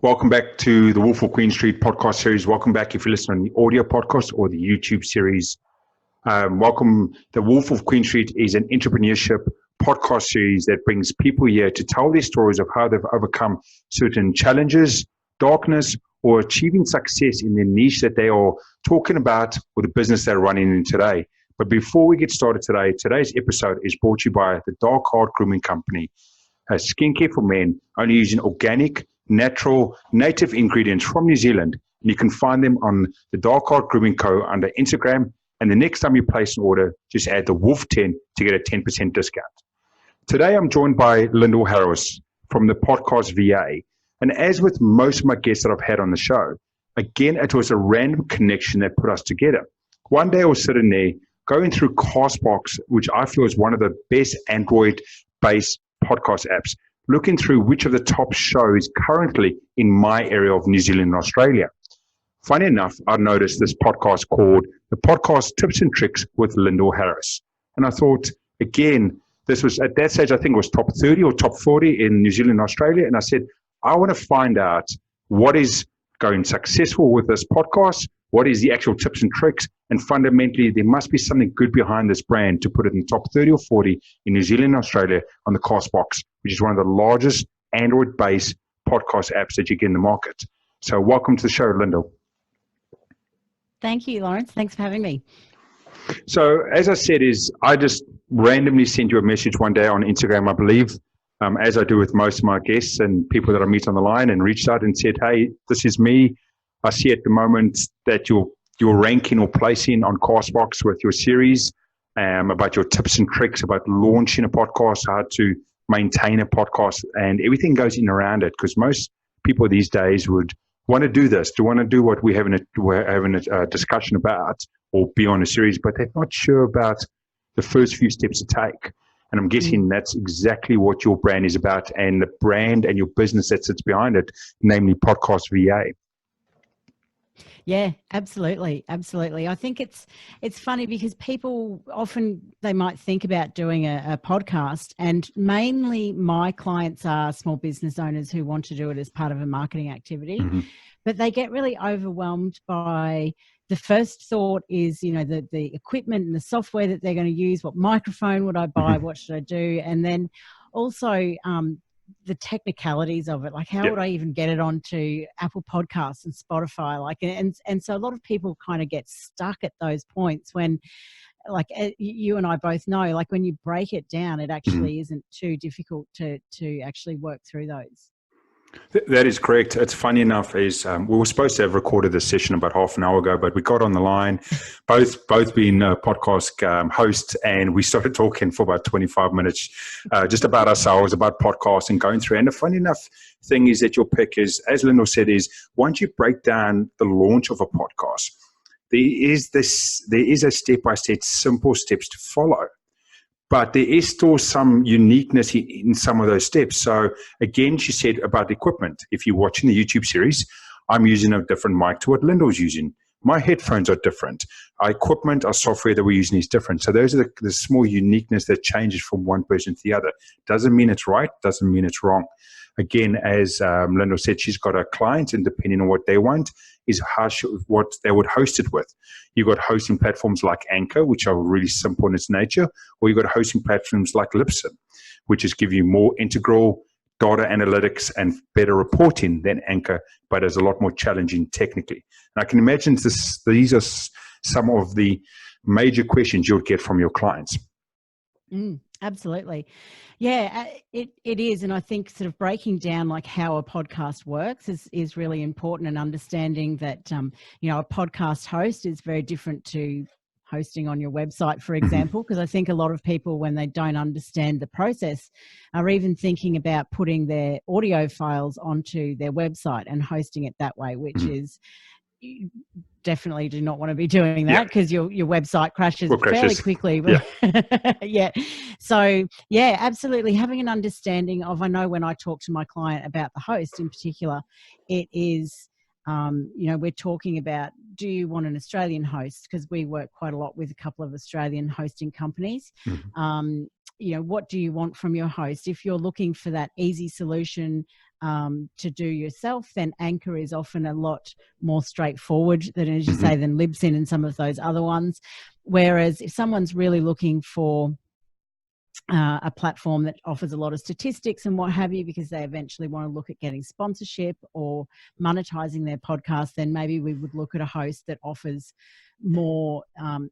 Welcome back to the Wolf of Queen Street podcast series. Welcome back if you listen on the audio podcast or the YouTube series. Welcome. The Wolf of Queen Street is an entrepreneurship podcast series that brings people here to tell their stories of how they've overcome certain challenges, darkness, or achieving success in the niche that they are talking about or the business they're running in today. But before we get started today, today's episode is brought to you by the Dark Heart Grooming Company, a skincare for men only using organic, natural, native ingredients from New Zealand. And you can find them on the Dark Heart Grooming Co. under Instagram. And the next time you place an order, just add the Wolf10 to get a 10% discount. Today, I'm joined by Lyndal Harris from the podcast VA. And as with most of my guests that I've had on the show, again, it was a random connection that put us together. One day I was sitting there going through Castbox, which I feel is one of the best Android-based podcast apps, looking through which of the top shows currently in my area of New Zealand and Australia. Funny enough, I noticed this podcast called the podcast Tips and Tricks with Lyndal Harris. And I thought, again, this was at that stage, I think it was top 30 or top 40 in New Zealand and Australia. And I said, I want to find out what is going successful with this podcast. What is the actual tips and tricks? And fundamentally, there must be something good behind this brand to put it in the top 30 or 40 in New Zealand and Australia on the Castbox, which is one of the largest Android-based podcast apps that you get in the market. So welcome to the show, Lyndal. Thank you, Lawrence. Thanks for having me. So as I said, I just randomly sent you a message one day on Instagram, I believe, as I do with most of my guests and people that I meet on the line, and reached out and said, hey, this is me. I see at the moment that you're ranking or placing on Castbox with your series about your tips and tricks about launching a podcast, how to maintain a podcast, and everything goes in around it, because most people these days would want to do this, to want to do what we're having a discussion about or be on a series, but they're not sure about the first few steps to take. And I'm guessing that's exactly what your brand is about, and the brand and your business that sits behind it, namely Podcast VA. Yeah, absolutely. Absolutely. I think it's funny because people often, they might think about doing a podcast, and mainly my clients are small business owners who want to do it as part of a marketing activity, but they get really overwhelmed by the first thought is, the equipment and the software that they're going to use. What microphone would I buy? What should I do? And then also, the technicalities of it, like how would I even get it onto Apple Podcasts and Spotify? And so a lot of people kind of get stuck at those points when, like you and I both know, like when you break it down, it actually isn't too difficult to actually work through those. That is correct. It's funny enough is we were supposed to have recorded this session about half an hour ago, but we got on the line, both being podcast hosts, and we started talking for about 25 minutes just about ourselves, about podcasts and going through. And the funny enough thing is that your pick is, as Lyndal said, is once you break down the launch of a podcast, there is a step-by-step simple steps to follow. But there is still some uniqueness in some of those steps. So again, she said about the equipment. If you're watching the YouTube series, I'm using a different mic to what Lyndal's using. My headphones are different. Our equipment, our software that we're using is different. So those are the small uniqueness that changes from one person to the other. Doesn't mean it's right, doesn't mean it's wrong. Again, as Lyndal said, she's got her clients, and depending on what they want, is what they would host it with. You've got hosting platforms like Anchor, which are really simple in its nature, or you've got hosting platforms like Lotze, which is give you more integral data analytics and better reporting than Anchor, but is a lot more challenging technically. And I can imagine these are some of the major questions you'll get from your clients. Absolutely. Yeah, it is. And I think sort of breaking down like how a podcast works is really important, and understanding that, a podcast host is very different to hosting on your website, for example, because I think a lot of people, when they don't understand the process, are even thinking about putting their audio files onto their website and hosting it that way, which is, you definitely do not want to be doing that, because your website crashes fairly quickly. So absolutely. Having an understanding of, I know when I talk to my client about the host in particular, it is, we're talking about, do you want an Australian host? Because we work quite a lot with a couple of Australian hosting companies. What do you want from your host? If you're looking for that easy solution, to do yourself, then Anchor is often a lot more straightforward than, as you say, than Libsyn and some of those other ones. Whereas if someone's really looking for a platform that offers a lot of statistics and what have you, because they eventually want to look at getting sponsorship or monetizing their podcast, then maybe we would look at a host that offers more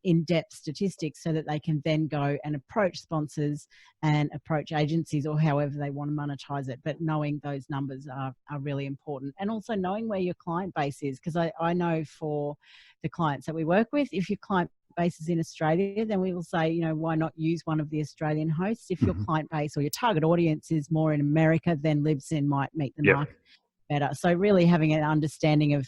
in-depth statistics so that they can then go and approach sponsors and approach agencies or however they want to monetize it. But knowing those numbers are really important, and also knowing where your client base is, because I know for the clients that we work with, if your client base is in Australia, then we will say, why not use one of the Australian hosts? If your client base or your target audience is more in America, then Libsyn might meet the mark better. So really having an understanding of,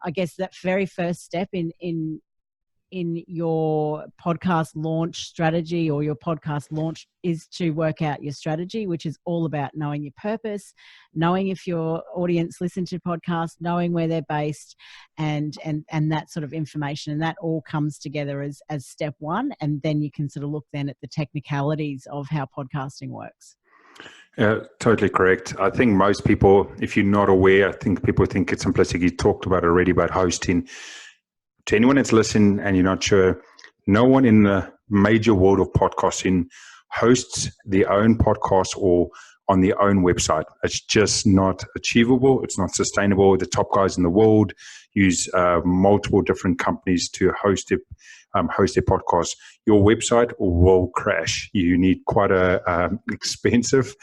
I guess, that very first step in your podcast launch strategy or your podcast launch is to work out your strategy, which is all about knowing your purpose, knowing if your audience listen to podcasts, knowing where they're based, and that sort of information. And that all comes together as step one. And then you can sort of look then at the technicalities of how podcasting works. Totally correct. I think most people, if you're not aware, I think people think it's simplistic. You talked about it already about hosting. To anyone that's listening and you're not sure, no one in the major world of podcasting hosts their own podcast or on their own website. It's just not achievable. It's not sustainable. The top guys in the world use multiple different companies to host their podcast. Your website will crash. You need quite a expensive,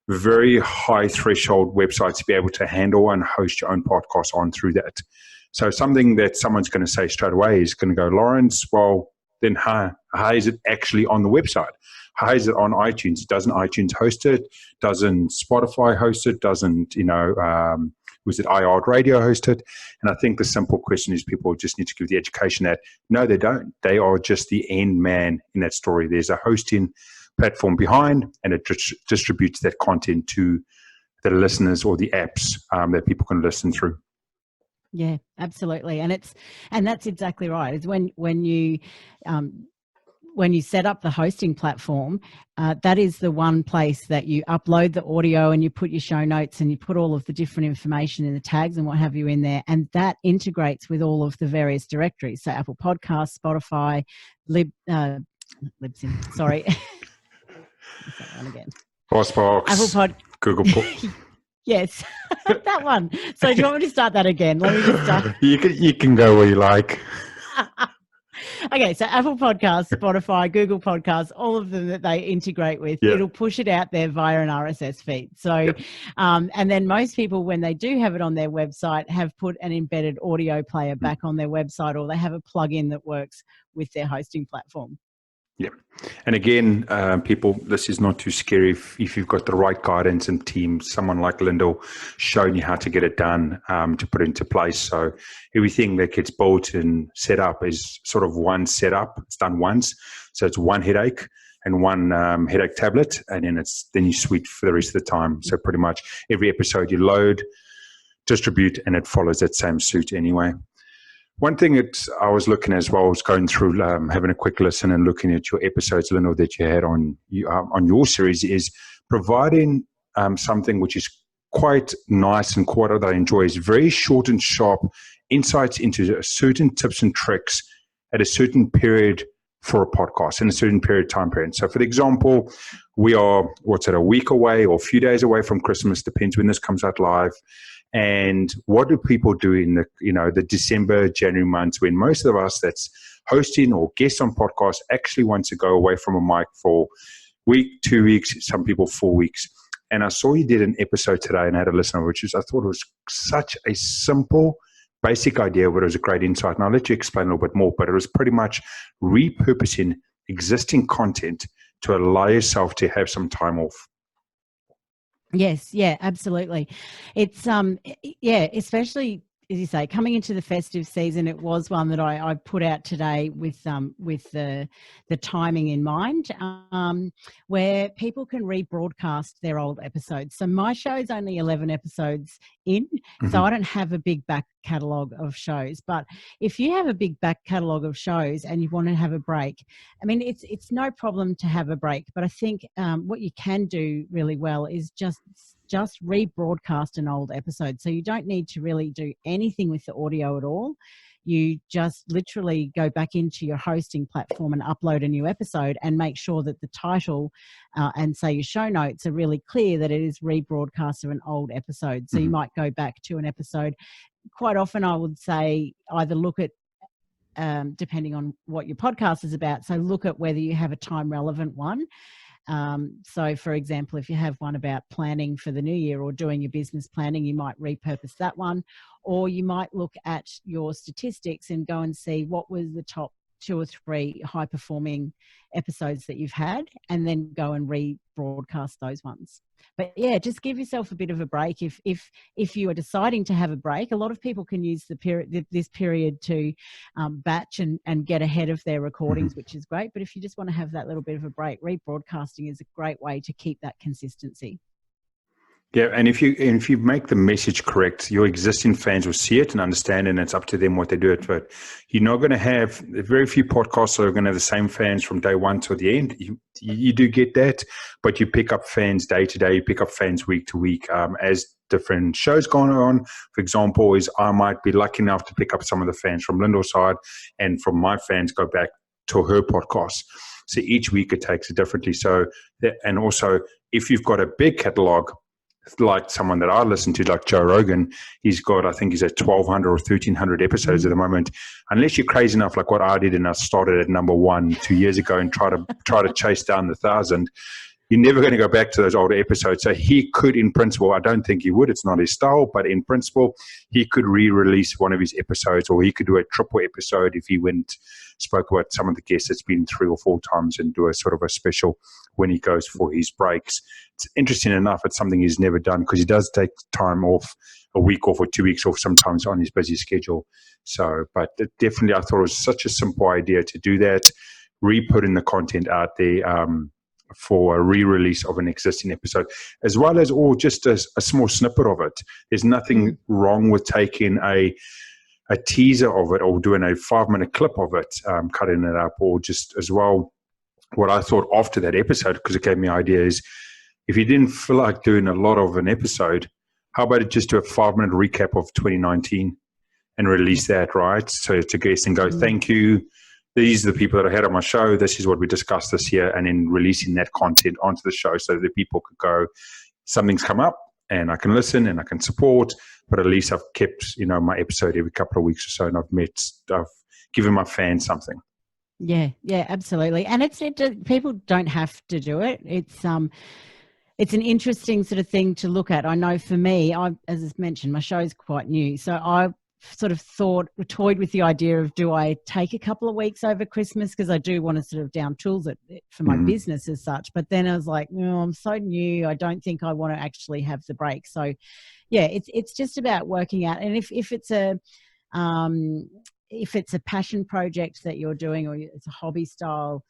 very high threshold website to be able to handle and host your own podcast on through that. So something that someone's going to say straight away is going to go, Lawrence, well, then how is it actually on the website? How is it on iTunes? Doesn't iTunes host it? Doesn't Spotify host it? Doesn't, was it iHeartRadio host it? And I think the simple question is people just need to give the education that, no, they don't. They are just the end man in that story. There's a hosting platform behind, and it distributes that content to the listeners or the apps that people can listen through. Yeah, absolutely. And that's exactly right. It's when you set up the hosting platform, that is the one place that you upload the audio and you put your show notes and you put all of the different information in the tags and what have you in there. And that integrates with all of the various directories. So Apple Podcasts, Spotify, Libsyn, sorry. That one again. Apple Google Yes, that one. So do you want me to start that again? Let me just start. You can go where you like. Okay, so Apple Podcasts, Spotify, Google Podcasts, all of them that they integrate with, it'll push it out there via an RSS feed. So, and then most people, when they do have it on their website, have put an embedded audio player back on their website, or they have a plugin that works with their hosting platform. Yeah. And again, people, this is not too scary if you've got the right guidance and team, someone like Lyndal showing you how to get it done, to put it into place. So everything that gets built and set up is sort of one setup. It's done once. So it's one headache and one headache tablet, and then you sweet for the rest of the time. So pretty much every episode you load, distribute, and it follows that same suit anyway. One thing that I was looking as well, I was going through, having a quick listen and looking at your episodes, Lyndal, that you had on your series, is providing something which is quite nice and quite what I enjoy, is very short and sharp insights into certain tips and tricks at a certain period for a podcast in a certain time period. So for example, we are, a week away or a few days away from Christmas, depends when this comes out live. And what do people do in the December, January months when most of us that's hosting or guests on podcasts actually want to go away from a mic for a week, 2 weeks, some people 4 weeks. And I saw you did an episode today and had a listen, which is, I thought it was such a simple, basic idea, but it was a great insight. And I'll let you explain a little bit more, but it was pretty much repurposing existing content to allow yourself to have some time off. Yes, yeah, absolutely. It's especially as you say, coming into the festive season, it was one that I put out today with the timing in mind, where people can rebroadcast their old episodes. So my show is only 11 episodes in, so I don't have a big back catalogue of shows. But if you have a big back catalogue of shows and you want to have a break, I mean, it's no problem to have a break. But I think what you can do really well is just just rebroadcast an old episode. So you don't need to really do anything with the audio at all. You just literally go back into your hosting platform and upload a new episode, and make sure that the title and say your show notes are really clear that it is rebroadcast of an old episode. So you might go back to an episode. Quite often I would say either look at, depending on what your podcast is about, so look at whether you have a time relevant one. So for example, if you have one about planning for the new year or doing your business planning, you might repurpose that one, or you might look at your statistics and go and see what was the top 2 or 3 high performing episodes that you've had, and then go and rebroadcast those ones. But yeah, just give yourself a bit of a break. If you are deciding to have a break, a lot of people can use this period to batch and get ahead of their recordings, which is great. But if you just want to have that little bit of a break, rebroadcasting is a great way to keep that consistency. Yeah, and if you make the message correct, your existing fans will see it and understand, and it's up to them what they do it. But you're not going to have very few podcasts are going to have the same fans from day one to the end. You do get that, but you pick up fans day to day. You pick up fans week to week as different shows go on. For example, I might be lucky enough to pick up some of the fans from Lyndal's side, and from my fans go back to her podcast. So each week it takes it differently. So, and also if you've got a big catalog, like someone that I listen to, like Joe Rogan, he's at 1,200 or 1,300 episodes at the moment. Unless you're crazy enough, like what I did, and I started at number 1 2 years ago and try to chase down the 1,000, you're never going to go back to those older episodes. So he could, in principle, I don't think he would, it's not his style, but in principle, he could re-release one of his episodes, or he could do a triple episode if he spoke about some of the guests that's been 3 or 4 times, and do a sort of a special when he goes for his breaks. It's interesting enough, it's something he's never done, because he does take time off, a week off or 2 weeks off sometimes on his busy schedule. So, but definitely I thought it was such a simple idea to do that, re-putting the content out there, for a re-release of an existing episode, as well as or just a small snippet of it. There's nothing wrong with taking a teaser of it, or doing a 5-minute clip of it, cutting it up, or just as well. What I thought after that episode, because it gave me ideas, if you didn't feel like doing a lot of an episode, how about it just do a 5-minute recap of 2019 and release that, right? So to guests and go, thank you. These are the people that I had on my show. This is what we discussed this year, and then releasing that content onto the show so that people could go, something's come up and I can listen and I can support, but at least I've kept, my episode every couple of weeks or so, and I've given my fans something. Yeah, absolutely. And people don't have to do it. It's an interesting sort of thing to look at. I know for me, as I mentioned, my show is quite new, so I sort of toyed with the idea of, do I take a couple of weeks over Christmas, because I do want to sort of down tools it for my business as such. But then I was like, no, I'm so new, I don't think I want to actually have the break. So yeah, it's just about working out. And if it's a passion project that you're doing, or it's a hobby style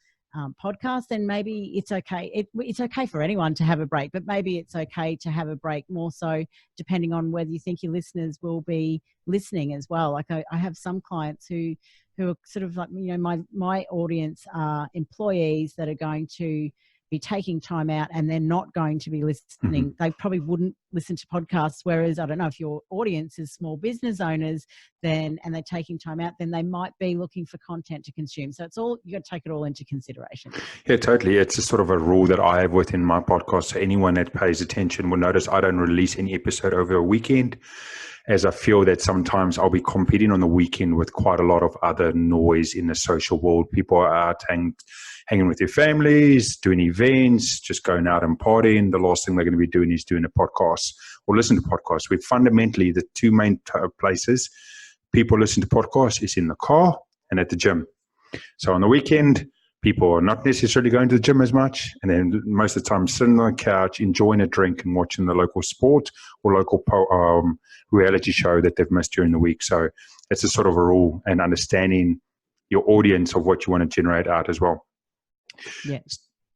podcast, then maybe it's okay. It's okay for anyone to have a break, but maybe it's okay to have a break more so depending on whether you think your listeners will be listening as well. Like I have some clients who are sort of like, my audience are employees that are going to be taking time out, and they're not going to be listening. They probably wouldn't listen to podcasts. Whereas, I don't know, if your audience is small business owners, and they're taking time out, then they might be looking for content to consume. So you got to take it all into consideration. Yeah, totally. It's a sort of a rule that I have within my podcast. So anyone that pays attention will notice I don't release any episode over a weekend, as I feel that sometimes I'll be competing on the weekend with quite a lot of other noise in the social world. People are out hanging with their families, doing events, just going out and partying. The last thing they're going to be doing is doing a podcast or listen to podcasts. We're fundamentally the two main places people listen to podcasts is in the car and at the gym. So on the weekend, people are not necessarily going to the gym as much, and then most of the time sitting on the couch, enjoying a drink and watching the local sport or local reality show that they've missed during the week. So it's a sort of a rule, and understanding your audience of what you want to generate out as well. Yeah.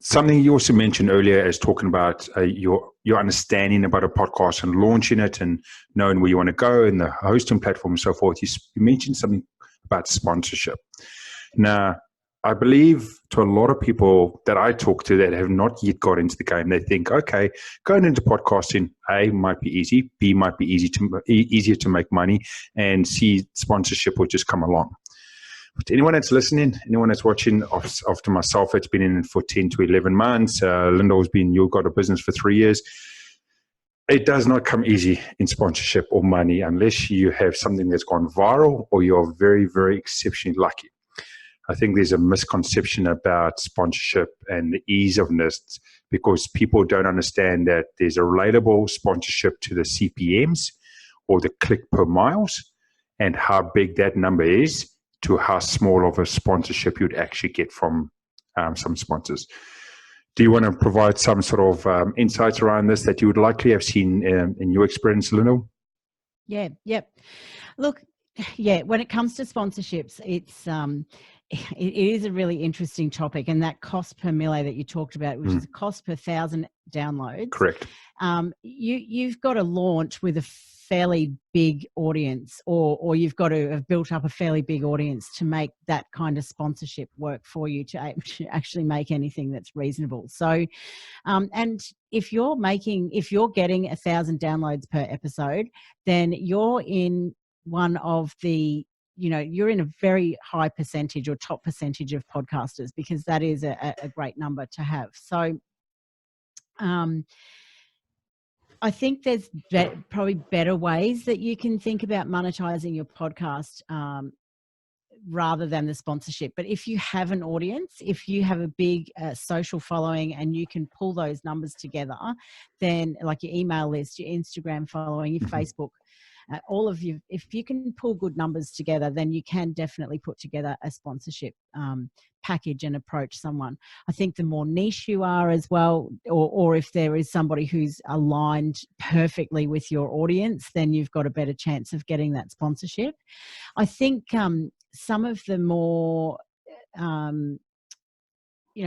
Something you also mentioned earlier is talking about your understanding about a podcast and launching it and knowing where you want to go and the hosting platform and so forth. You mentioned something about sponsorship. Now, I believe to a lot of people that I talk to that have not yet got into the game, they think, okay, going into podcasting, A, might be easy, B, might be easier to make money, and C, sponsorship will just come along. But anyone that's listening, anyone that's watching, after myself, that's been in for 10 to 11 months, Lyndal's you've got a business for 3 years, it does not come easy in sponsorship or money unless you have something that's gone viral or you're very, very exceptionally lucky. I think there's a misconception about sponsorship and the ease of this because people don't understand that there's a relatable sponsorship to the CPMs or the click per miles and how big that number is to how small of a sponsorship you'd actually get from some sponsors. Do you want to provide some sort of insights around this that you would likely have seen in your experience, Lyndal? Yeah, yep. Look, yeah, when it comes to sponsorships, it is a really interesting topic, and that cost per mille that you talked about, which is a cost per 1,000 downloads. Correct. You've got to launch with a fairly big audience, or you've got to have built up a fairly big audience to make that kind of sponsorship work for you to actually make anything that's reasonable. So, and if you're getting 1,000 downloads per episode, then you're in one of the, you're in a very high percentage or top percentage of podcasters, because that is a great number to have. So I think there's probably better ways that you can think about monetizing your podcast rather than the sponsorship. But if you have an audience, if you have a big social following and you can pull those numbers together, then like your email list, your Instagram following, your Facebook, all of you, if you can pull good numbers together, then you can definitely put together a sponsorship package and approach someone. I think the more niche you are as well, or if there is somebody who's aligned perfectly with your audience, then you've got a better chance of getting that sponsorship. I think some of the more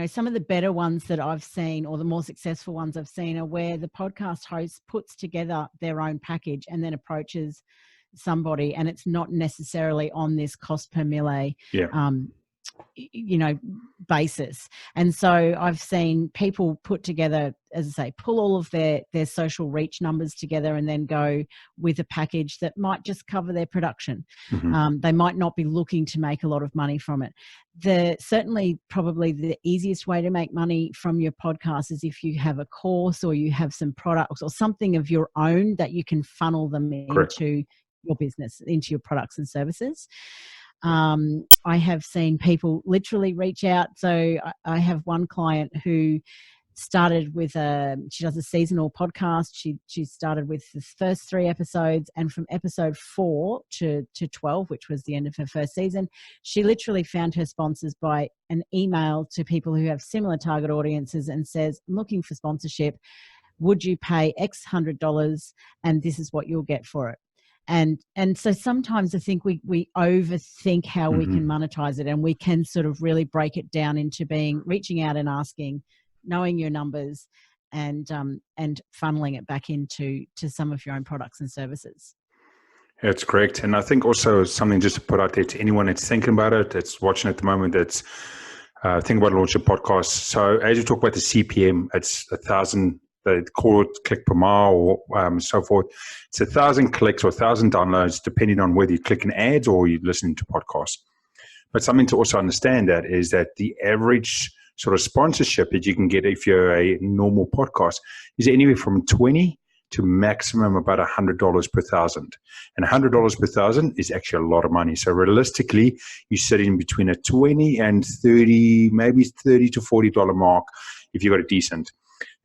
some of the better ones that I've seen, or the more successful ones I've seen, are where the podcast host puts together their own package and then approaches somebody, and it's not necessarily on this cost per mille basis. And so I've seen people put together, as I say, pull all of their social reach numbers together and then go with a package that might just cover their production. They might not be looking to make a lot of money from it. Certainly probably the easiest way to make money from your podcast is if you have a course or you have some products or something of your own that you can funnel them into your business, into your products and services. I have seen people literally reach out. So I have one client who started with she does a seasonal podcast. She started with the first 3 episodes, and from episode 4 to 12, which was the end of her first season, she literally found her sponsors by an email to people who have similar target audiences and says, I'm looking for sponsorship. Would you pay X $100 and this is what you'll get for it? And so sometimes I think we overthink how we can monetize it, and we can sort of really break it down into reaching out and asking, knowing your numbers, and funneling it back into some of your own products and services. That's correct. And I think also something just to put out there to anyone that's thinking about it, that's watching at the moment, that's thinking about launching a podcast. So as you talk about the CPM, it's 1,000. They call it click per mile or so forth. It's 1,000 clicks or 1,000 downloads, depending on whether you're clicking ads or you're listening to podcasts. But something to also understand that is that the average sort of sponsorship that you can get if you're a normal podcast is anywhere from 20 to maximum about $100 per 1,000. And $100 per 1,000 is actually a lot of money. So realistically, you sit in between a 20 and 30, maybe $30 to $40 mark if you've got a decent.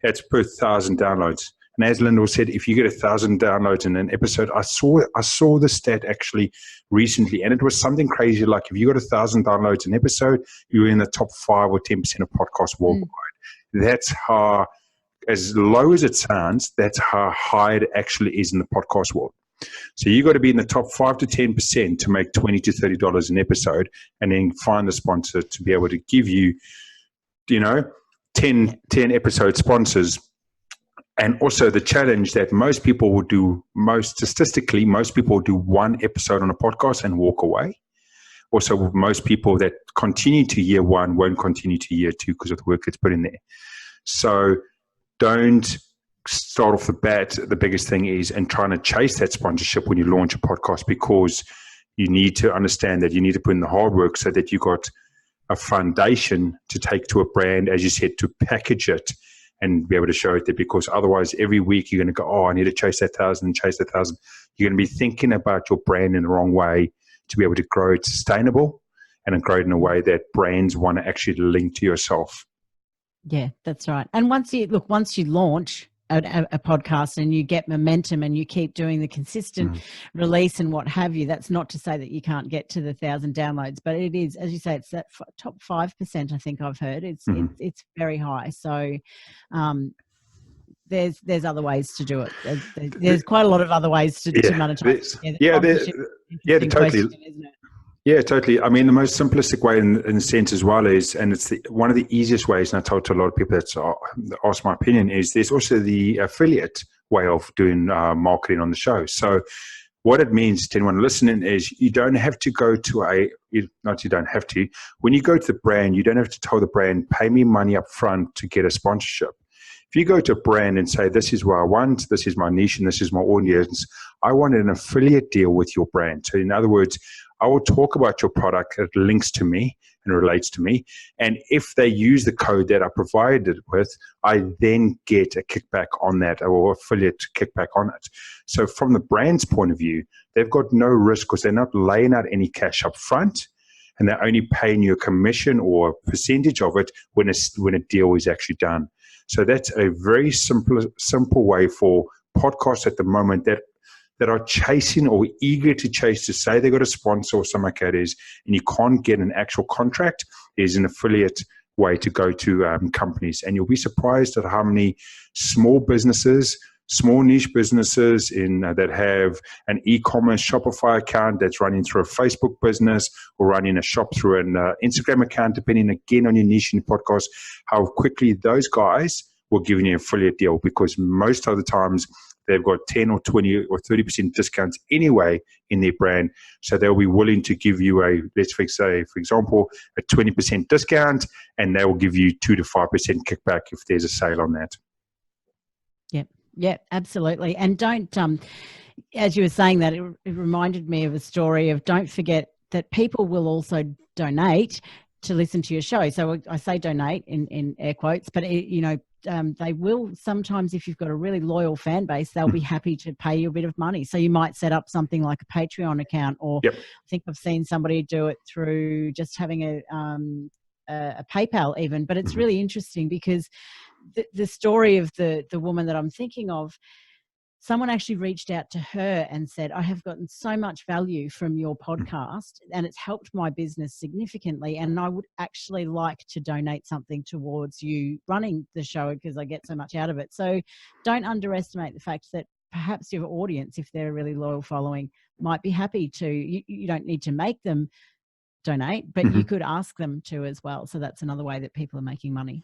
That's per 1,000 downloads. And as Lyndal said, if you get 1,000 downloads in an episode, I saw the stat actually recently, and it was something crazy. Like if you got 1,000 downloads an episode, you're in the top 5 or 10% of podcasts worldwide. That's how, as low as it sounds, that's how high it actually is in the podcast world. So you got to be in the top 5 to 10% to make $20 to $30 an episode, and then find a sponsor to be able to give you, 10 episode sponsors. And also the challenge that most people will do, most people will do 1 episode on a podcast and walk away. also most people that continue to year one won't continue to year two because of the work that's put in there. So don't start off the bat. The biggest thing is and trying to chase that sponsorship when you launch a podcast, because you need to understand that you need to put in the hard work so that you got a foundation to take to a brand, as you said, to package it and be able to show it there, because otherwise every week you're going to go, oh, I need to chase that 1,000 and chase that 1,000. You're going to be thinking about your brand in the wrong way to be able to grow it sustainable and grow it in a way that brands want to actually link to yourself. Yeah, that's right. And once you launch a podcast and you get momentum and you keep doing the consistent release and what have you, that's not to say that you can't get to the 1,000 downloads, but it is, as you say, it's that top 5%. I think I've heard it's very high. So there's other ways to do it. There's quite a lot of other ways to monetize. Totally. Yeah, totally. I mean, the most simplistic way in a sense as well is, and it's one of the easiest ways, and I told to a lot of people that ask my opinion, is there's also the affiliate way of doing marketing on the show. So what it means to anyone listening is you don't have to go to when you go to the brand, you don't have to tell the brand, pay me money up front to get a sponsorship. If you go to a brand and say, this is what I want, this is my niche, and this is my audience, I want an affiliate deal with your brand. So in other words, I will talk about your product that links to me and relates to me. And if they use the code that I provided with, I then get a kickback on that, or affiliate kickback on it. So from the brand's point of view, they've got no risk because they're not laying out any cash up front, and they're only paying you a commission or a percentage of it when a deal is actually done. So that's a very simple way for podcasts at the moment that are chasing or eager to chase to say they got a sponsor or something like that is, and you can't get an actual contract. There's an affiliate way to go to companies, and you'll be surprised at how many small businesses, small niche businesses that have an e-commerce Shopify account that's running through a Facebook business or running a shop through an Instagram account, depending again on your niche in your podcast, how quickly those guys will give you an affiliate deal, because most of the times they've got 10 or 20 or 30% discounts anyway in their brand. So they'll be willing to give you let's say, for example, a 20% discount, and they will give you 2 to 5% kickback if there's a sale on that. Yeah, absolutely. And don't, as you were saying that, it reminded me of a story of, don't forget that people will also donate to listen to your show. So I say donate in air quotes, but they will sometimes, if you've got a really loyal fan base, they'll be happy to pay you a bit of money. So you might set up something like a Patreon account, or I think I've seen somebody do it through just having a PayPal even. But it's really interesting because the story of the woman that I'm thinking of, someone actually reached out to her and said, I have gotten so much value from your podcast and it's helped my business significantly, and I would actually like to donate something towards you running the show because I get so much out of it. So don't underestimate the fact that perhaps your audience, if they're a really loyal following, might be happy to. You don't need to make them donate, but you could ask them to as well. So that's another way that people are making money.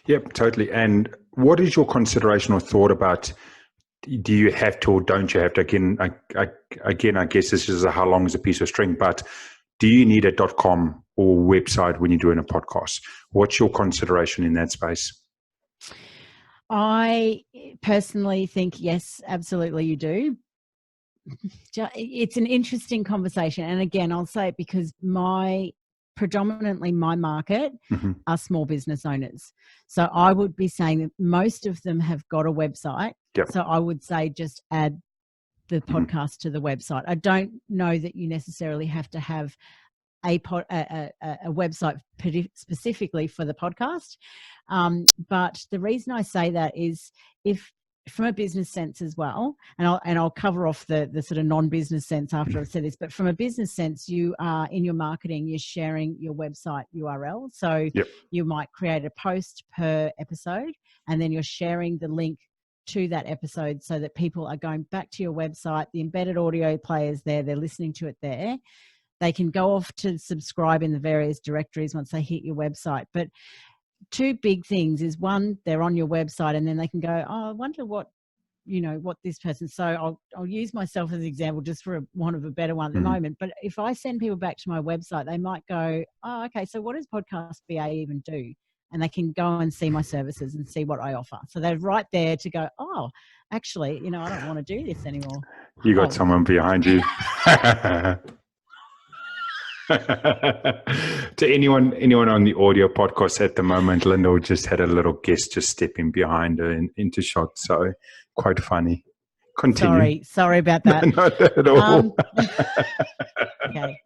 Yep, totally. And what is your consideration or thought about, do you have to or don't you have to? Again, I guess this is how long is a piece of string, but do you need a .com or website when you're doing a podcast? What's your consideration in that space? I personally think, yes, absolutely you do. It's an interesting conversation. And again, I'll say it because predominantly my market are small business owners. So I would be saying that most of them have got a website. Yep. So I would say just add the podcast to the website. I don't know that you necessarily have to have a website specifically for the podcast. But the reason I say that is, if from a business sense as well, and I'll cover off the sort of non-business sense after I've said this, but from a business sense, you are in your marketing, you're sharing your website URL. So you might create a post per episode, and then you're sharing the link to that episode so that people are going back to your website. The embedded audio players there, they're listening to it there. They can go off to subscribe in the various directories once they hit your website. But two big things is, one, they're on your website, and then they can go, oh, I wonder what what this person. So I'll use myself as an example, just for want of a better one at the moment. But if I send people back to my website, they might go, oh, okay, so what does Podcast BA even do? And they can go and see my services and see what I offer. So they're right there to go, oh, actually, I don't want to do this anymore. You got someone behind you. To anyone on the audio podcast at the moment, Lyndal just had a little guest just stepping behind her into shot. So quite funny. Continue. Sorry about that. Not at all. Okay.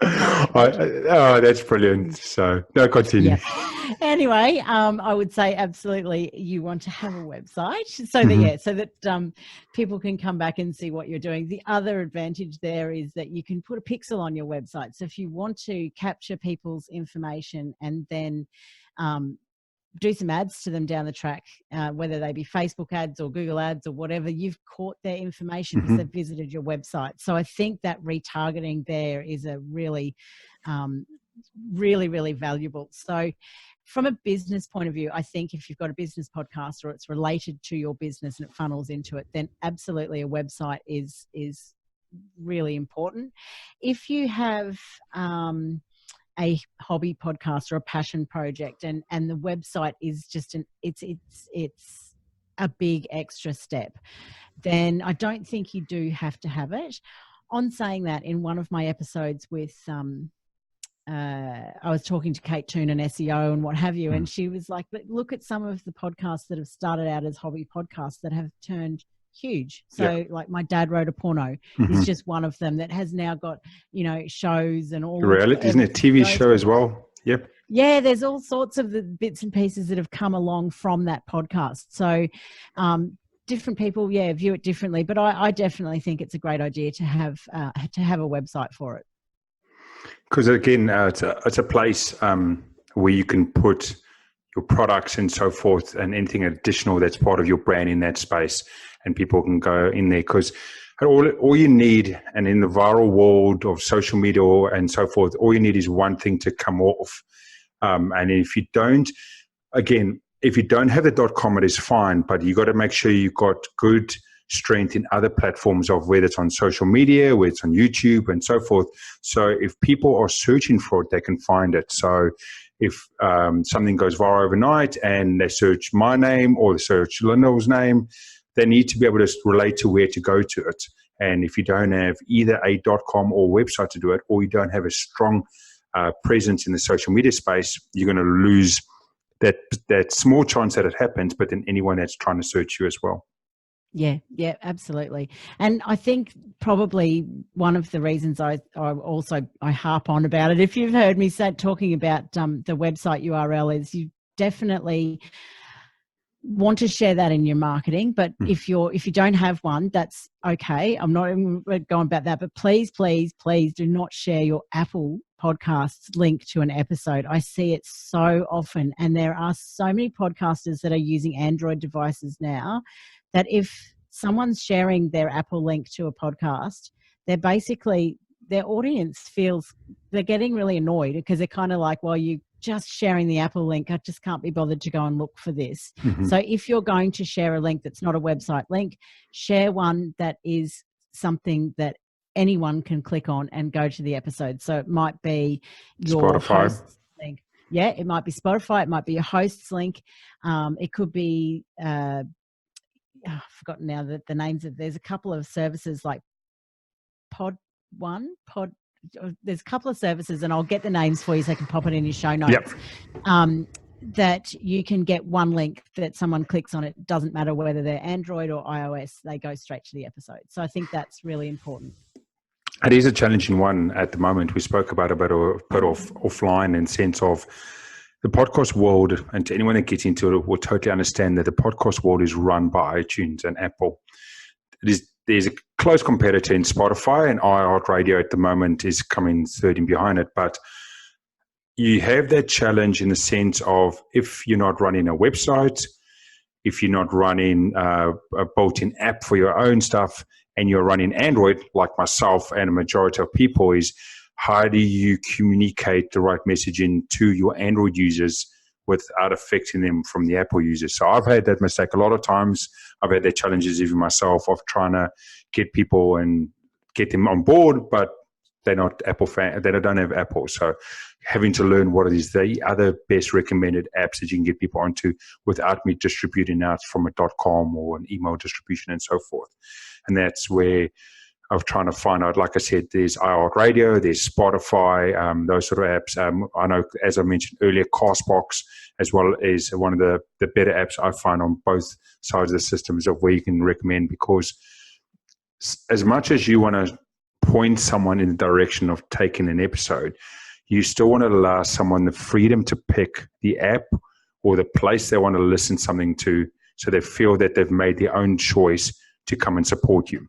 Oh, that's brilliant. So no, continue. Yeah. Anyway, I would say absolutely you want to have a website so that people can come back and see what you're doing. The other advantage there is that you can put a pixel on your website. So if you want to capture people's information and then do some ads to them down the track, whether they be Facebook ads or Google ads or whatever, you've caught their information because they've visited your website. So I think that retargeting there is a really, really valuable. So from a business point of view, I think if you've got a business podcast or it's related to your business and it funnels into it, then absolutely a website is really important. If you have a hobby podcast or a passion project and the website is just it's a big extra step, then I don't think you do have to have it. On saying that, in one of my episodes with I was talking to Kate Toon and SEO and what have you, and she was like, but look at some of the podcasts that have started out as hobby podcasts that have turned huge. So like My Dad Wrote a Porno is just one of them that has now got, shows and all. Reality, isn't it? TV show as well. Yep. Yeah, there's all sorts of the bits and pieces that have come along from that podcast. So different people, view it differently. But I definitely think it's a great idea to have a website for it. Because again, it's a place where you can put your products and so forth and anything additional that's part of your brand in that space, and people can go in there. Because all you need, and in the viral world of social media and so forth, all you need is one thing to come off. And if you don't have the .com, it is fine, but you got to make sure you've got good strength in other platforms of whether it's on social media, whether it's on YouTube and so forth. So if people are searching for it, they can find it. So if something goes viral overnight and they search my name or they search Lyndal's name, they need to be able to relate to where to go to it. And if you don't have either a .com or website to do it, or you don't have a strong presence in the social media space, you're going to lose that small chance that it happens, but then anyone that's trying to search you as well. Yeah, absolutely. And I think probably one of the reasons I harp on about it, if you've heard me talking about the website URL, is you definitely want to share that in your marketing. But if you don't have one, that's okay. I'm not even going about that, but please do not share your Apple Podcasts link to an episode. I see it so often, and there are so many podcasters that are using Android devices now that if someone's sharing their Apple link to a podcast, they're basically, their audience feels, they're getting really annoyed because they're kind of like, well, you just sharing the Apple link, I just can't be bothered to go and look for this. So if you're going to share a link that's not a website link, share one that is something that anyone can click on and go to the episode. So it might be your Spotify host's link. Yeah, it might be Spotify. It might be your host's link. It could be, I've forgotten now the names of, there's a couple of services like there's a couple of services, and I'll get the names for you so I can pop it in your show notes. Yep. That you can get one link that someone clicks on. It doesn't matter whether they're Android or iOS, they go straight to the episode. So I think that's really important. It is a challenging one at the moment. We spoke about it offline in sense of the podcast world, and to anyone that gets into it will totally understand that the podcast world is run by iTunes and Apple. There's a close competitor in Spotify, and iHeartRadio at the moment is coming third in behind it. But you have that challenge in the sense of if you're not running a website, if you're not running a built-in app for your own stuff, and you're running Android like myself and a majority of people, is how do you communicate the right messaging to your Android users without affecting them from the Apple users. So I've had that mistake a lot of times. I've had that challenges even myself of trying to get people and get them on board, but they're not Apple fan. They don't have Apple. So having to learn what is the other best recommended apps that you can get people onto without me distributing out from a .com or an email distribution and so forth. And that's where I'm trying to find out. Like I said, there's iHeartRadio, there's Spotify, those sort of apps. I know, as I mentioned earlier, Castbox as well is one of the better apps I find on both sides of the systems of where you can recommend, because as much as you want to point someone in the direction of taking an episode, you still want to allow someone the freedom to pick the app or the place they want to listen something to, so they feel that they've made their own choice to come and support you.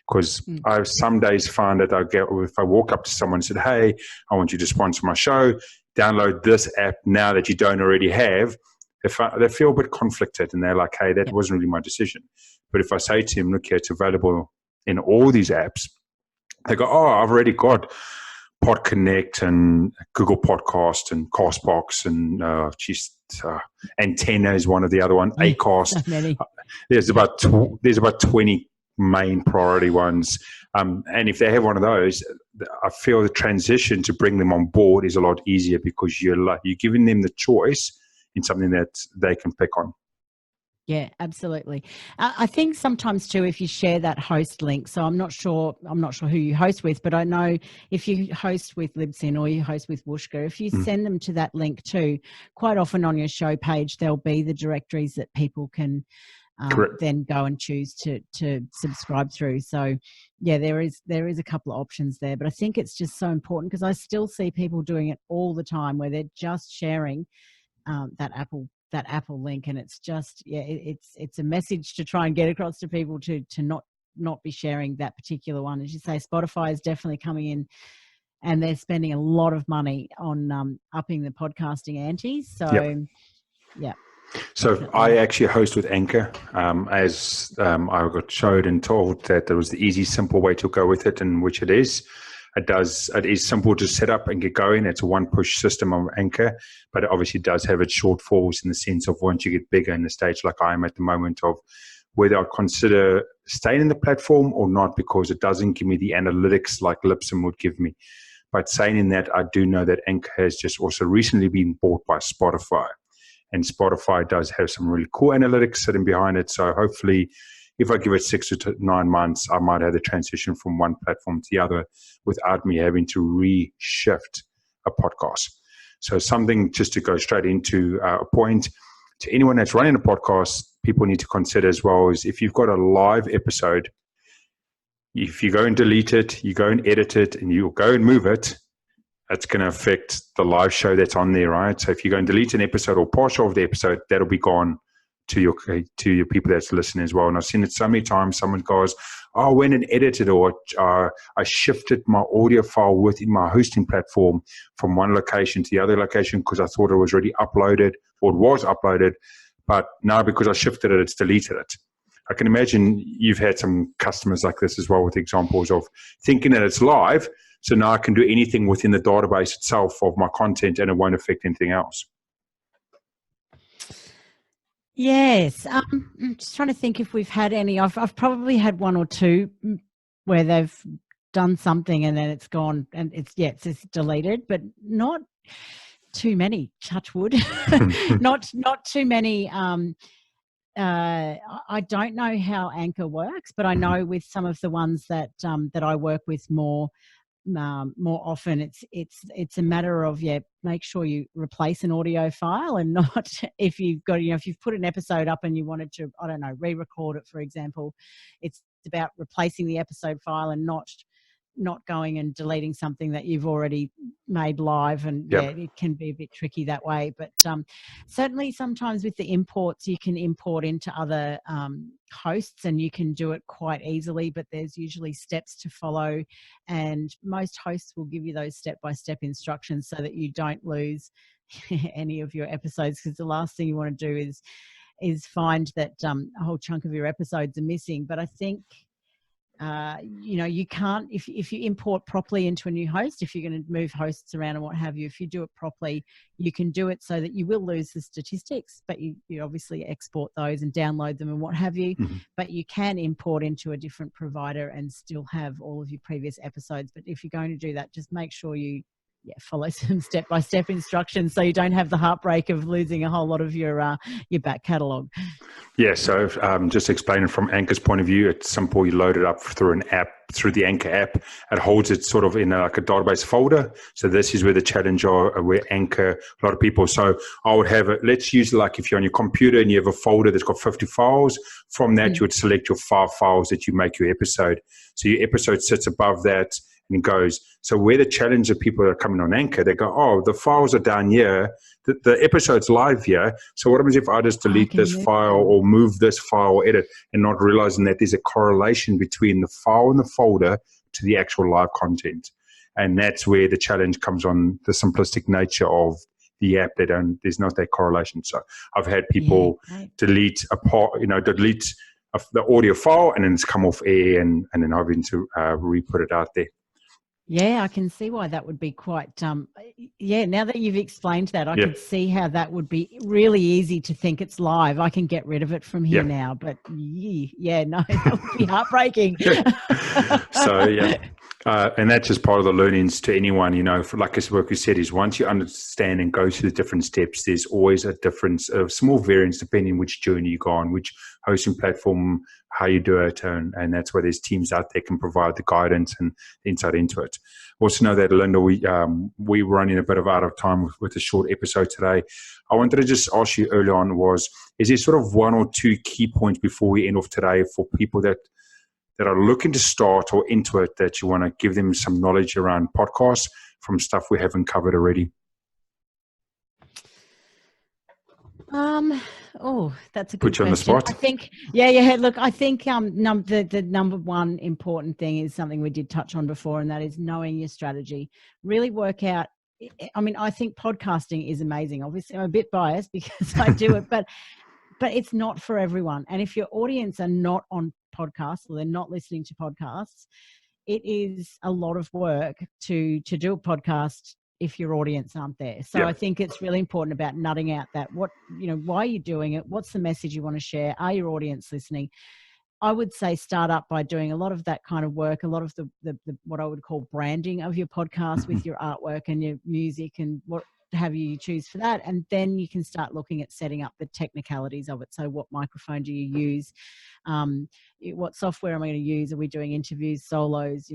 Because I've some days found that if I walk up to someone and said, hey, I want you to sponsor my show, download this app now that you don't already have, they feel a bit conflicted and they're like, hey, that wasn't really my decision. But if I say to them, look here, it's available in all these apps, they go, oh, I've already got Pod Connect and Google Podcast and Castbox and Antenna is one of the other one, Acast. There's about 20 main priority ones. And if they have one of those, I feel the transition to bring them on board is a lot easier, because you're giving them the choice in something that they can pick on. Yeah, absolutely. I think sometimes too, if you share that host link, so I'm not sure who you host with, but I know if you host with Libsyn or you host with Whooshkaa, if you send them to that link too, quite often on your show page, there'll be the directories that people can then go and choose to subscribe through. So yeah, there is a couple of options there, but I think it's just so important, because I still see people doing it all the time where they're just sharing that Apple link, and it's just it's a message to try and get across to people to not be sharing that particular one. As you say, Spotify is definitely coming in, and they're spending a lot of money on upping the podcasting ante. So yeah. So definitely. I actually host with Anchor, as I got showed and told that there was the easy, simple way to go with it, and which it is. It is simple to set up and get going. It's a one-push system of Anchor, but it obviously does have its shortfalls in the sense of once you get bigger in the stage like I am at the moment, of whether I consider staying in the platform or not, because it doesn't give me the analytics like Libsyn would give me. But saying in that, I do know that Anchor has just also recently been bought by Spotify. And Spotify does have some really cool analytics sitting behind it. So hopefully, if I give it 6 to 9 months, I might have the transition from one platform to the other without me having to reshift a podcast. So something just to go straight into a point to anyone that's running a podcast, people need to consider as well is if you've got a live episode, if you go and delete it, you go and edit it, and you go and move it, it's going to affect the live show that's on there, right? So if you go and delete an episode or partial of the episode, that'll be gone to your people that's listening as well. And I've seen it so many times. Someone goes, oh, I went and edited, or I shifted my audio file within my hosting platform from one location to the other location because I thought it was already uploaded, or it was uploaded, but now because I shifted it, it's deleted it. I can imagine you've had some customers like this as well, with examples of thinking that it's live, so now I can do anything within the database itself of my content and it won't affect anything else. Yes. I'm just trying to think if we've had any. I've probably had one or two where they've done something and then it's gone and it's deleted, but not too many, touch wood. not too many. I don't know how Anchor works, but I know with some of the ones that I work with more often, it's a matter of make sure you replace an audio file, and not if you've put an episode up and you wanted to, I don't know, re-record it, for example. It's about replacing the episode file and not going and deleting something that you've already made live, and it can be a bit tricky that way. But certainly sometimes with the imports, you can import into other hosts and you can do it quite easily, but there's usually steps to follow, and most hosts will give you those step-by-step instructions so that you don't lose any of your episodes, because the last thing you want to do is find that a whole chunk of your episodes are missing. But I think you can't, if you import properly into a new host, if you're going to move hosts around and what have you, if you do it properly, you can do it so that you will lose the statistics, but you obviously export those and download them and what have you. Mm-hmm. But you can import into a different provider and still have all of your previous episodes. But if you're going to do that, just make sure you follow some step-by-step instructions so you don't have the heartbreak of losing a whole lot of your back catalogue. Yeah, so just explaining from Anchor's point of view, at some point you load it up through an app, through the Anchor app. It holds it sort of in like a database folder. So this is where the challenge are, where Anchor, a lot of people. So I would have it, let's use like if you're on your computer and you have a folder that's got 50 files, from that you would select your 5 files that you make your episode. So your episode sits above that and goes. So where the challenge of people that are coming on Anchor, they go, oh, the files are down here. The episode's live here. So what happens if I just delete this file or move this file or edit, and not realizing that there's a correlation between the file in the folder to the actual live content? And that's where the challenge comes on, the simplistic nature of the app. There's not that correlation. So I've had people delete delete the audio file, and then it's come off air, and then I've been to re-put it out there. Yeah, I can see why that would be quite, now that you've explained that, I can see how that would be really easy to think it's live. I can get rid of it from here now, but that would be heartbreaking. So, and that's just part of the learnings to anyone, like we said, is once you understand and go through the different steps, there's always a difference, a small variance depending which journey you go on, which hosting platform, how you do it, and that's where there's teams out there can provide the guidance and insight into it. Also know that, Lyndal, we were running a bit of out of time with a short episode today. I wanted to just ask you early on is there sort of 1 or 2 key points before we end off today for people that are looking to start or into it, that you want to give them some knowledge around podcasts from stuff we haven't covered already? That's a good question. Put you on the spot. I think, look, I think the number one important thing is something we did touch on before, and that is knowing your strategy. Really work out. I mean, I think podcasting is amazing. Obviously, I'm a bit biased because I do it, but it's not for everyone. And if your audience are not on podcasts or they're not listening to podcasts, it is a lot of work to do a podcast if your audience aren't there. So I think it's really important about nutting out that why are you doing it? What's the message you want to share? Are your audience listening? I would say start up by doing a lot of that kind of work, a lot of the what I would call branding of your podcast with your artwork and your music and what have you choose for that. And then you can start looking at setting up the technicalities of it. So what microphone do you use? What software am I going to use? Are we doing interviews, solos?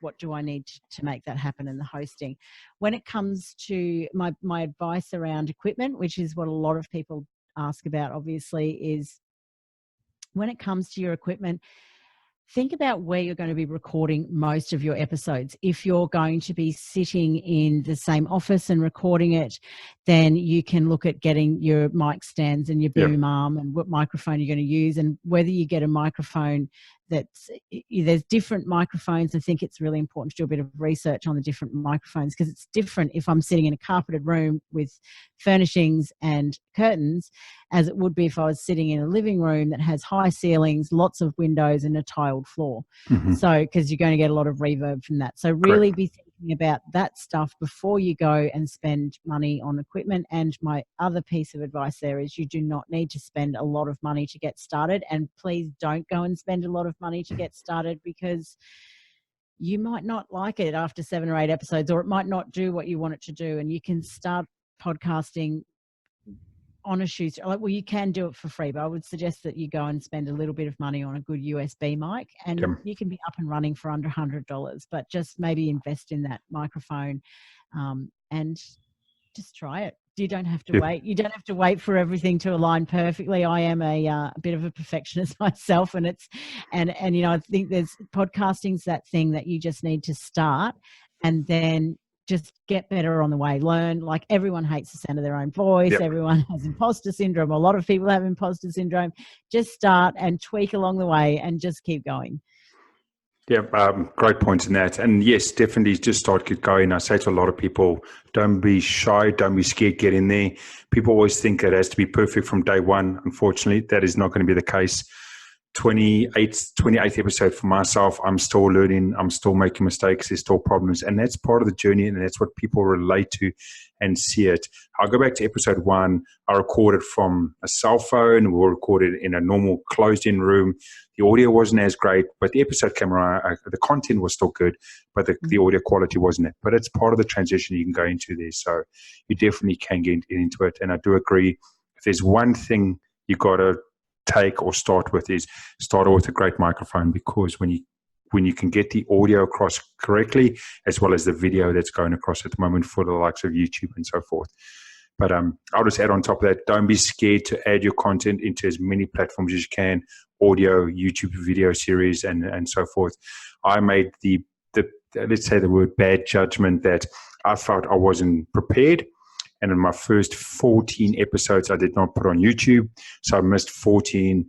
What do I need to make that happen in the hosting? When it comes to my advice around equipment, which is what a lot of people ask about, obviously, is when it comes to your equipment, think about where you're going to be recording most of your episodes. If you're going to be sitting in the same office and recording it, then you can look at getting your mic stands and your boom arm and what microphone you're going to use, and whether you get a microphone there's different microphones. I think it's really important to do a bit of research on the different microphones, because it's different if I'm sitting in a carpeted room with furnishings and curtains as it would be if I was sitting in a living room that has high ceilings, lots of windows and a tiled floor. So, because you're going to get a lot of reverb from that. So really be thinking about that stuff before you go and spend money on equipment. And my other piece of advice there is you do not need to spend a lot of money to get started, and please don't go and spend a lot of money to get started, because you might not like it after 7 or 8 episodes, or it might not do what you want it to do. And you can start podcasting on a shoestring. Well, you can do it for free, but I would suggest that you go and spend a little bit of money on a good USB mic, and you can be up and running for under $100, but just maybe invest in that microphone and just try it. You don't have to wait. You don't have to wait for everything to align perfectly. I am a bit of a perfectionist myself, and I think podcasting's that thing that you just need to start and then just get better on the way. Learn. Like, everyone hates the sound of their own voice. Everyone has imposter syndrome. A lot of people have imposter syndrome. Just start and tweak along the way and just keep going. Yeah, great points in that. And yes, definitely just start, get going. I say to a lot of people, don't be shy, don't be scared, get in there. People always think it has to be perfect from day one. Unfortunately, that is not going to be the case. 28th episode for myself. I'm still learning. I'm still making mistakes. There's still problems. And that's part of the journey. And that's what people relate to and see it. I'll go back to episode 1. I recorded from a cell phone. We recorded in a normal closed-in room. The audio wasn't as great, but the episode came around. The content was still good, but the audio quality wasn't it. But it's part of the transition you can go into there. So you definitely can get into it. And I do agree. If there's one thing you got to take or start with is start with a great microphone, because when you can get the audio across correctly, as well as the video that's going across at the moment for the likes of YouTube and so forth. But I'll just add on top of that, don't be scared to add your content into as many platforms as you can, audio, YouTube video series, and so forth. I made the let's say the word bad judgment that I felt I wasn't prepared. And in my first 14 episodes, I did not put on YouTube. So I missed 14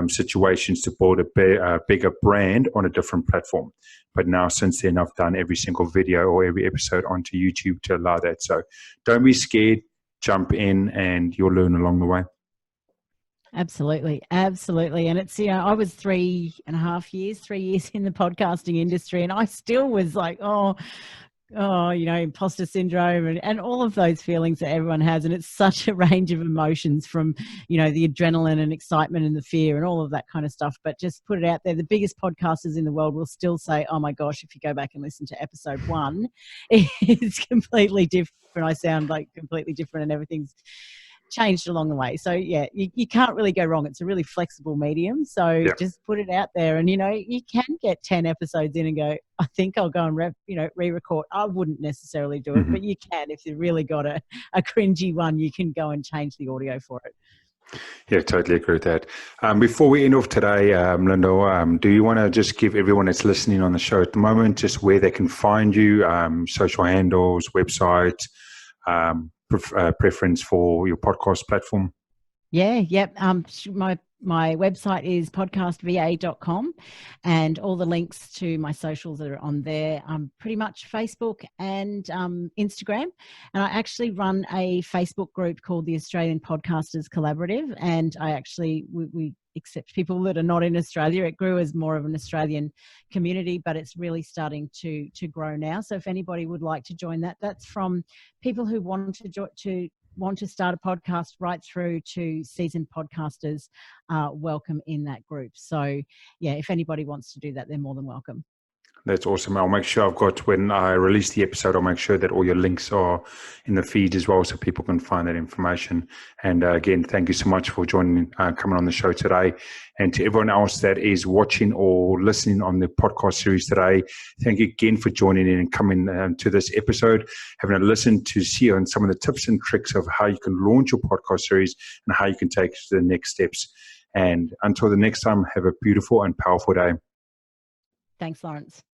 situations to build a bigger brand on a different platform. But now, since then, I've done every single video or every episode onto YouTube to allow that. So don't be scared. Jump in and you'll learn along the way. Absolutely. Absolutely. And it's, I was 3.5 years, 3 years in the podcasting industry, and I still was like, imposter syndrome and all of those feelings that everyone has. And it's such a range of emotions from, the adrenaline and excitement and the fear and all of that kind of stuff. But just put it out there. The biggest podcasters in the world will still say, oh my gosh, if you go back and listen to episode 1, it's completely different. I sound like completely different and everything's changed along the way. So yeah, you can't really go wrong. It's a really flexible medium. So just put it out there, and you can get 10 episodes in and go, I think I'll go and re-record. I wouldn't necessarily do it, but you can. If you've really got a cringy one, you can go and change the audio for it. Yeah, totally agree with that. Before we end off today, Lyndal, do you want to just give everyone that's listening on the show at the moment just where they can find you, social handles, website, preference for your podcast platform? My website is podcastva.com, and all the links to my socials are on there. Pretty much Facebook and Instagram. And I actually run a Facebook group called the Australian Podcasters Collaborative, and we accept people that are not in Australia. It grew as more of an Australian community, but it's really starting to grow now. So if anybody would like to join that, that's from people who want to start a podcast right through to seasoned podcasters, welcome in that group. So yeah, if anybody wants to do that, they're more than welcome. That's awesome. I'll make sure when I release the episode, I'll make sure that all your links are in the feed as well, so people can find that information. And again, thank you so much for joining, coming on the show today. And to everyone else that is watching or listening on the podcast series today, thank you again for joining in and coming to this episode, having a listen to see on some of the tips and tricks of how you can launch your podcast series and how you can take to the next steps. And until the next time, have a beautiful and powerful day. Thanks, Lawrence.